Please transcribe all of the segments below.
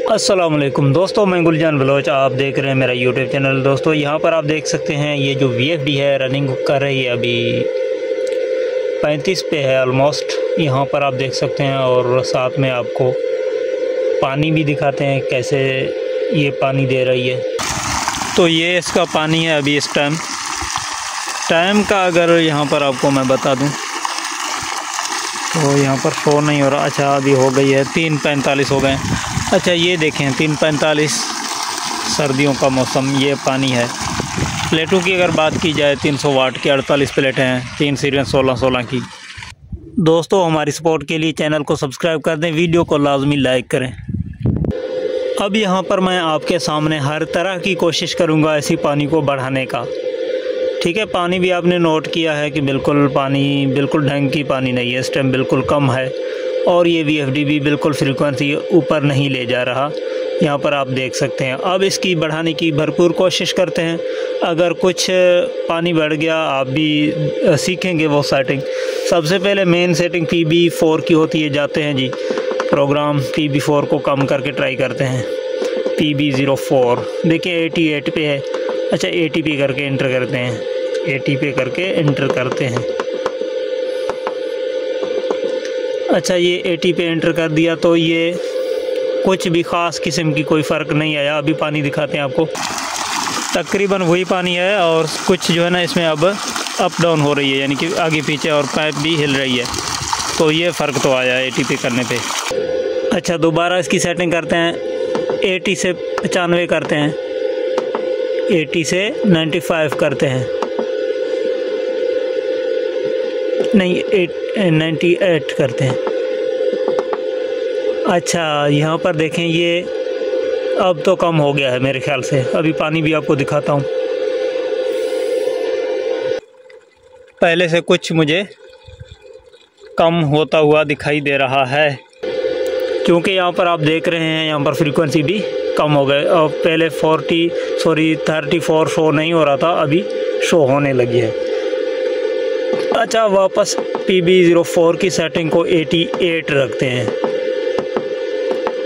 अस्सलामुअलैकुम दोस्तों, मैं गुलजान बलोच, आप देख रहे हैं मेरा यूट्यूब चैनल। दोस्तों यहाँ पर आप देख सकते हैं ये जो VFD है रनिंग कर रही है, अभी 35 पे है ऑलमोस्ट। यहाँ पर आप देख सकते हैं और साथ में आपको पानी भी दिखाते हैं कैसे ये पानी दे रही है। तो ये इसका पानी है अभी इस टाइम का अगर यहाँ पर आपको मैं बता दूँ तो यहाँ पर शो नहीं हो रहा। अच्छा अभी हो गई है 3:45 हो गए। अच्छा ये देखें 3:45 सर्दियों का मौसम, ये पानी है। प्लेटों की अगर बात की जाए 300 वाट की 48 प्लेटें हैं, 3 सीरीज 16 की। दोस्तों हमारी सपोर्ट के लिए चैनल को सब्सक्राइब कर दें, वीडियो को लाजमी लाइक करें। अब यहाँ पर मैं आपके सामने हर तरह की कोशिश करूँगा ऐसी पानी को बढ़ाने का। ठीक है, पानी भी आपने नोट किया है कि पानी बिल्कुल ढंग की पानी नहीं है, इस टाइम बिल्कुल कम है। और ये VFD भी बिल्कुल फ्रीक्वेंसी ऊपर नहीं ले जा रहा, यहाँ पर आप देख सकते हैं। अब इसकी बढ़ाने की भरपूर कोशिश करते हैं। अगर कुछ पानी बढ़ गया आप भी सीखेंगे वो सेटिंग। सबसे पहले मेन सेटिंग PB4 की होती है, जाते हैं जी प्रोग्राम, PB4 को कम करके ट्राई करते हैं। PB04 देखिए 88 पे है। अच्छा 80 पे करके एंटर करते हैं, 80 पे करके एंटर करते हैं। अच्छा ये 80 पे एंटर कर दिया तो ये कुछ भी ख़ास किस्म की कोई फ़र्क नहीं आया। अभी पानी दिखाते हैं आपको, तकरीबन वही पानी है और कुछ जो है ना इसमें अब अप डाउन हो रही है, यानी कि आगे पीछे, और पाइप भी हिल रही है। तो ये फ़र्क तो आया 80 पे करने पे। अच्छा दोबारा इसकी सेटिंग करते हैं, 80 से 95 करते हैं, 80 से 95 करते हैं, नहीं 98 करते हैं। अच्छा यहाँ पर देखें ये अब तो कम हो गया है मेरे ख्याल से। अभी पानी भी आपको दिखाता हूँ, पहले से कुछ मुझे कम होता हुआ दिखाई दे रहा है, क्योंकि यहाँ पर आप देख रहे हैं यहाँ पर फ्रीक्वेंसी भी कम हो गए। और पहले 34 शो नहीं हो रहा था, अभी शो होने लगी है। अच्छा वापस PB04 की सेटिंग को 88 रखते हैं,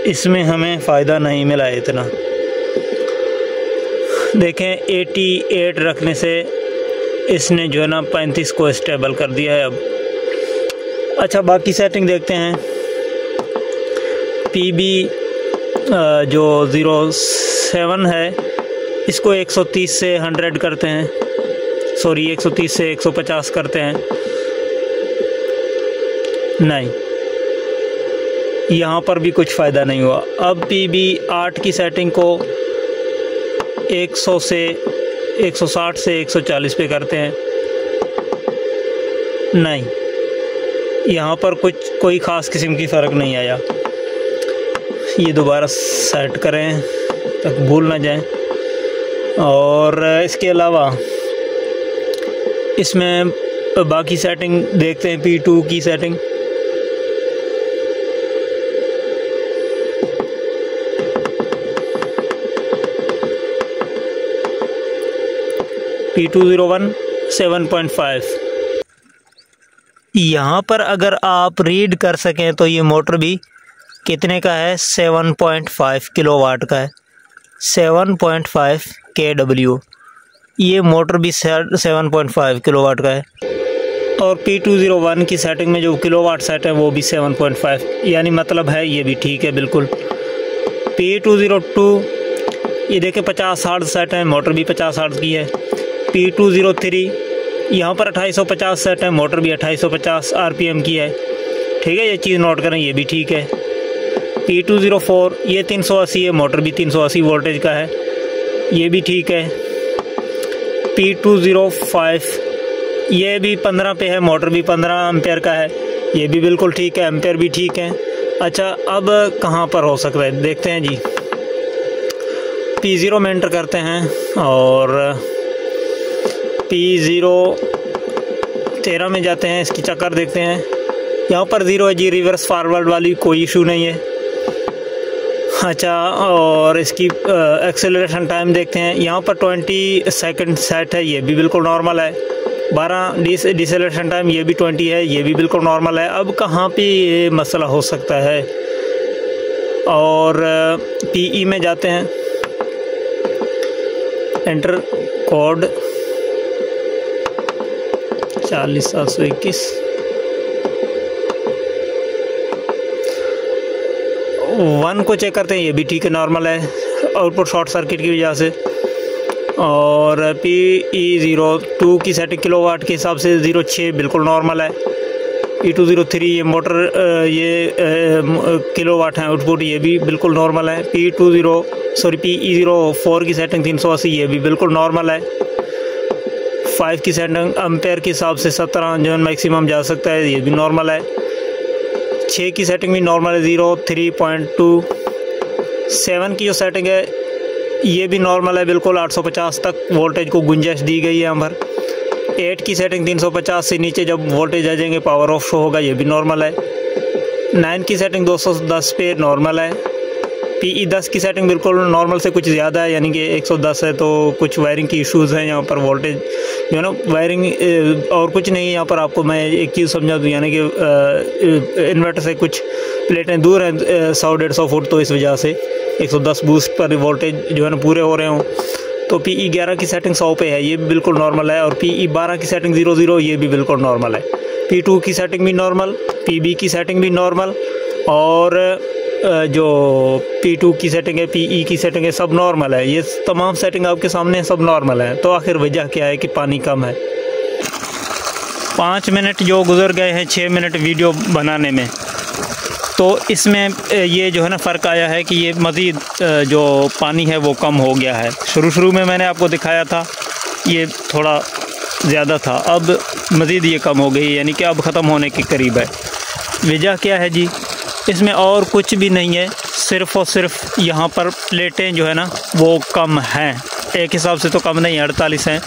इसमें हमें फ़ायदा नहीं मिला है इतना। देखें 88 रखने से इसने जो है ना 35 को स्टेबल कर दिया है अब। अच्छा बाकी सेटिंग देखते हैं। PB जो 07 है इसको 130 से 100 करते हैं, सॉरी 130 से 150 करते हैं। नहीं, यहाँ पर भी कुछ फ़ायदा नहीं हुआ। अब PB8 की सेटिंग को 160 से 140 पे करते हैं। नहीं, यहाँ पर कोई ख़ास किस्म की फ़र्क नहीं आया। ये दोबारा सेट करें तक भूल ना जाएं। और इसके अलावा इसमें बाकी सेटिंग देखते हैं। P2 की सेटिंग, P201 7.5। यहाँ पर अगर आप रीड कर सकें तो ये मोटर भी कितने का है, 7.5 किलोवाट का है, 7.5 kW। ये मोटर भी 7.5 किलोवाट का है। और P201 की सेटिंग में जो किलोवाट सेट है वो भी 7.5, यानी मतलब है ये भी ठीक है बिल्कुल। P202 ये देखें 50 हर्ट्ज़ सेट है, मोटर भी 50 हर्ट्ज़ की है। P203 यहाँ पर 2850 सेट है, मोटर भी 2850 RPM की है। ठीक है, ये चीज़ नोट करें, ये भी ठीक है। P204 ये 380 है, मोटर भी 380 वोल्टेज का है, ये भी ठीक है। P205 ये भी 15 पे है, मोटर भी 15 एम्पेयर का है, ये भी बिल्कुल ठीक है, एम्पेयर भी ठीक है। अच्छा अब कहाँ पर हो सकता है देखते हैं जी। P0 में एंटर करते हैं और P013 में जाते हैं, इसकी चक्कर देखते हैं। यहाँ पर 0 है जी, रिवर्स फॉरवर्ड वाली कोई इशू नहीं है। अच्छा और इसकी एक्सेलरेशन टाइम देखते हैं, यहाँ पर 20 सेकंड सेट है, ये भी बिल्कुल नॉर्मल है। 12 डिसेलेरेशन टाइम ये भी 20 है, ये भी बिल्कुल नॉर्मल है। अब कहाँ पे ये मसला हो सकता है? और PE में जाते हैं, एंटर कोड 40721। 1 को चेक करते हैं, ये भी ठीक है, नॉर्मल है, आउटपुट शॉर्ट सर्किट की वजह से। और PE02 की सेटिंग किलोवाट के हिसाब से 06 बिल्कुल नॉर्मल है। P203 ये मोटर ये किलोवाट है आउटपुट, ये भी बिल्कुल नॉर्मल है। PE04 की सेटिंग 380, ये भी बिल्कुल नॉर्मल है। 5 की सेटिंग एम्पेयर के हिसाब से 17 जो मैक्सिमम जा सकता है, ये भी नॉर्मल है। 6 की सेटिंग भी नॉर्मल है, 03.2। 7 की जो सेटिंग है ये भी नॉर्मल है बिल्कुल, 850 तक वोल्टेज को गुंजाइश दी गई है यहाँ पर। 8 की सेटिंग 350 से नीचे जब वोल्टेज आ जाएंगे पावर ऑफ शो होगा, ये भी नॉर्मल है। 9 की सेटिंग 210 पे नॉर्मल है। PE10 की सेटिंग बिल्कुल नॉर्मल से कुछ ज़्यादा है, यानी कि 110 है, तो कुछ वायरिंग की इश्यूज़ हैं यहाँ पर। वोल्टेज जो है ना वायरिंग और कुछ नहीं है यहाँ पर। आपको मैं एक चीज़ समझा दूँ, यानी कि इन्वर्टर से कुछ प्लेटें दूर हैं 100-150 फुट, तो इस वजह से 110 बूस्ट पर वोल्टेज जो है ना पूरे हो रहे हों। तो PE11 की सेटिंग 100 पे है, ये भी बिल्कुल नॉर्मल है। और PE12 की सेटिंग 00, ये भी बिल्कुल नॉर्मल है। P2 की सेटिंग भी नॉर्मल, PB की सेटिंग भी नॉर्मल, और जो P2 की सेटिंग है, PE की सेटिंग है, सब नॉर्मल है। ये तमाम सेटिंग आपके सामने सब नॉर्मल है। तो आखिर वजह क्या है कि पानी कम है। 5 मिनट जो गुजर गए हैं 6 मिनट वीडियो बनाने में, तो इसमें ये जो है ना फ़र्क आया है कि ये मज़ीद जो पानी है वो कम हो गया है। शुरू में मैंने आपको दिखाया था ये थोड़ा ज़्यादा था, अब मज़ीद ये कम हो गई, यानी कि अब ख़त्म होने के करीब है। वजह क्या है जी, इसमें और कुछ भी नहीं है, सिर्फ़ और सिर्फ यहाँ पर प्लेटें जो है ना वो कम हैं। एक हिसाब से तो कम नहीं, 48 हैं,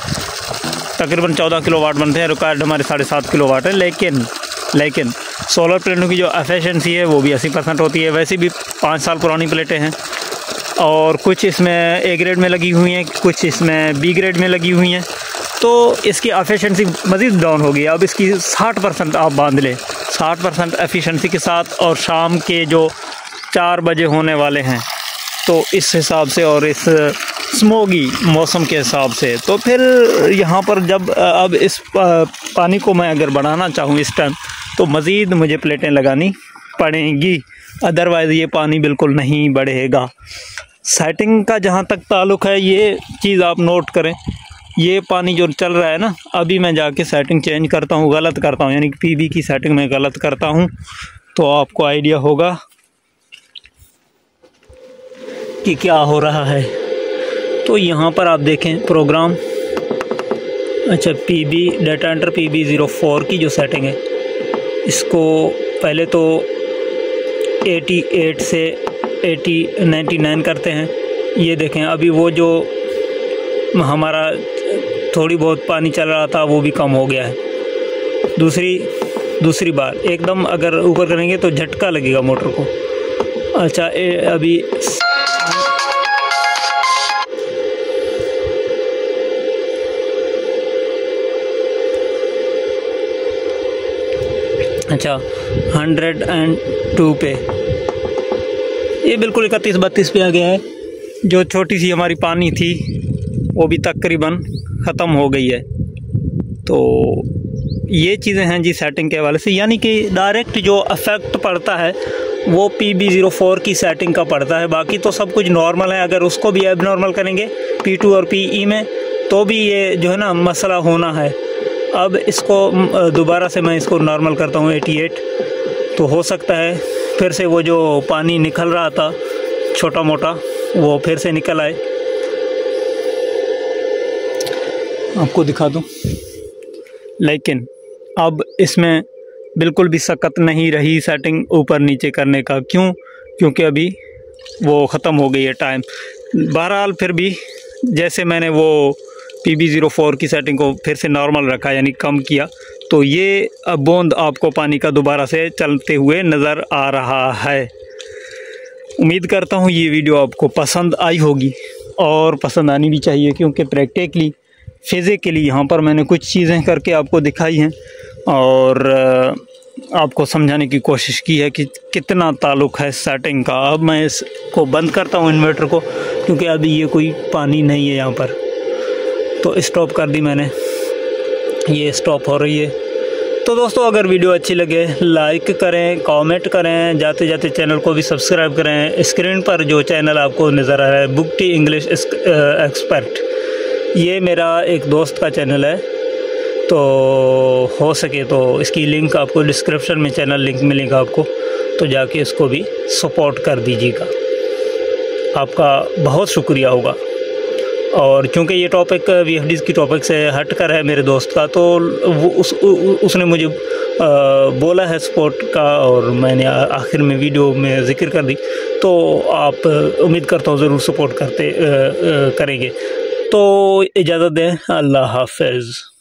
तकरीबन 14 किलोवाट बनते हैं। रिक्वायर्ड हमारे 7.5 किलोवाट है। लेकिन सोलर प्लेटों की जो एफिशिएंसी है वो भी 80% होती है। वैसे भी 5 साल पुरानी प्लेटें हैं, और कुछ इसमें A ग्रेड में लगी हुई हैं, कुछ इसमें B ग्रेड में लगी हुई हैं, तो इसकी एफिशिएंसी मज़ीद डाउन होगी। अब इसकी 60% आप बांध लें, 60% एफिशिएंसी के साथ, और शाम के जो 4 बजे होने वाले हैं, तो इस हिसाब से और इस स्मोगी मौसम के हिसाब से, तो फिर यहाँ पर जब अब इस पानी को मैं अगर बढ़ाना चाहूँ इस टाइम, तो मज़ीद मुझे प्लेटें लगानी पड़ेंगी, अदरवाइज़ ये पानी बिल्कुल नहीं बढ़ेगा। सेटिंग का जहाँ तक ताल्लुक़ है, ये चीज़ आप नोट करें, ये पानी जो चल रहा है ना, अभी मैं जाके सेटिंग चेंज करता हूँ, गलत करता हूँ, यानी कि PB की सेटिंग में गलत करता हूँ, तो आपको आइडिया होगा कि क्या हो रहा है। तो यहाँ पर आप देखें प्रोग्राम, अच्छा PB डाटा एंटर PB04 की जो सेटिंग है, इसको पहले तो 88 से 99 करते हैं। ये देखें अभी वो जो हमारा थोड़ी बहुत पानी चल रहा था वो भी कम हो गया है। दूसरी बार एकदम अगर ऊपर करेंगे तो झटका लगेगा मोटर को। अच्छा अभी अच्छा 102 पे, ये बिल्कुल 31-32 पे आ गया है। जो छोटी सी हमारी पानी थी वो भी तकरीबन ख़त्म हो गई है। तो ये चीज़ें हैं जी सेटिंग के हवाले से, यानी कि डायरेक्ट जो अफेक्ट पड़ता है वो PB04 की सेटिंग का पड़ता है, बाकी तो सब कुछ नॉर्मल है। अगर उसको भी एबनॉर्मल करेंगे P2 और PE में, तो भी ये जो है ना मसला होना है। अब इसको दोबारा से मैं इसको नॉर्मल करता हूँ 88, तो हो सकता है फिर से वो जो पानी निकल रहा था छोटा मोटा वो फिर से निकल आए। आपको दिखा दूँ, लेकिन अब इसमें बिल्कुल भी सख्त नहीं रही सेटिंग ऊपर नीचे करने का। क्यों? क्योंकि अभी वो ख़त्म हो गई है टाइम। बहरहाल फिर भी जैसे मैंने वो PB04 की सेटिंग को फिर से नॉर्मल रखा, यानी कम किया, तो ये बूंद आपको पानी का दोबारा से चलते हुए नज़र आ रहा है। उम्मीद करता हूँ ये वीडियो आपको पसंद आई होगी, और पसंद आनी भी चाहिए, क्योंकि प्रैक्टिकली फिज़िकली यहाँ पर मैंने कुछ चीज़ें करके आपको दिखाई हैं। और आपको समझाने की कोशिश की है कि कितना ताल्लुक़ है सेटिंग का। अब मैं इसको बंद करता हूँ इन्वर्टर को, क्योंकि अभी ये कोई पानी नहीं है यहाँ पर। तो स्टॉप कर दी मैंने, ये स्टॉप हो रही है। तो दोस्तों अगर वीडियो अच्छी लगे लाइक करें, कमेंट करें, जाते जाते चैनल को भी सब्सक्राइब करें। स्क्रीन पर जो चैनल आपको नज़र आ रहा है बुक टी इंग्लिश एक्सपर्ट, ये मेरा एक दोस्त का चैनल है। तो हो सके तो इसकी लिंक आपको डिस्क्रिप्शन में चैनल लिंक मिलेगा आपको, तो जाके इसको भी सपोर्ट कर दीजिएगा, आपका बहुत शुक्रिया होगा। और क्योंकि ये टॉपिक VFDs की टॉपिक से हट कर है मेरे दोस्त का, तो वो उसने मुझे बोला है सपोर्ट का, और मैंने आखिर में वीडियो में ज़िक्र कर दी। तो आप उम्मीद करता हूँ ज़रूर सपोर्ट करेंगे। तो इजाज़त दें, अल्लाह हाफ़िज़।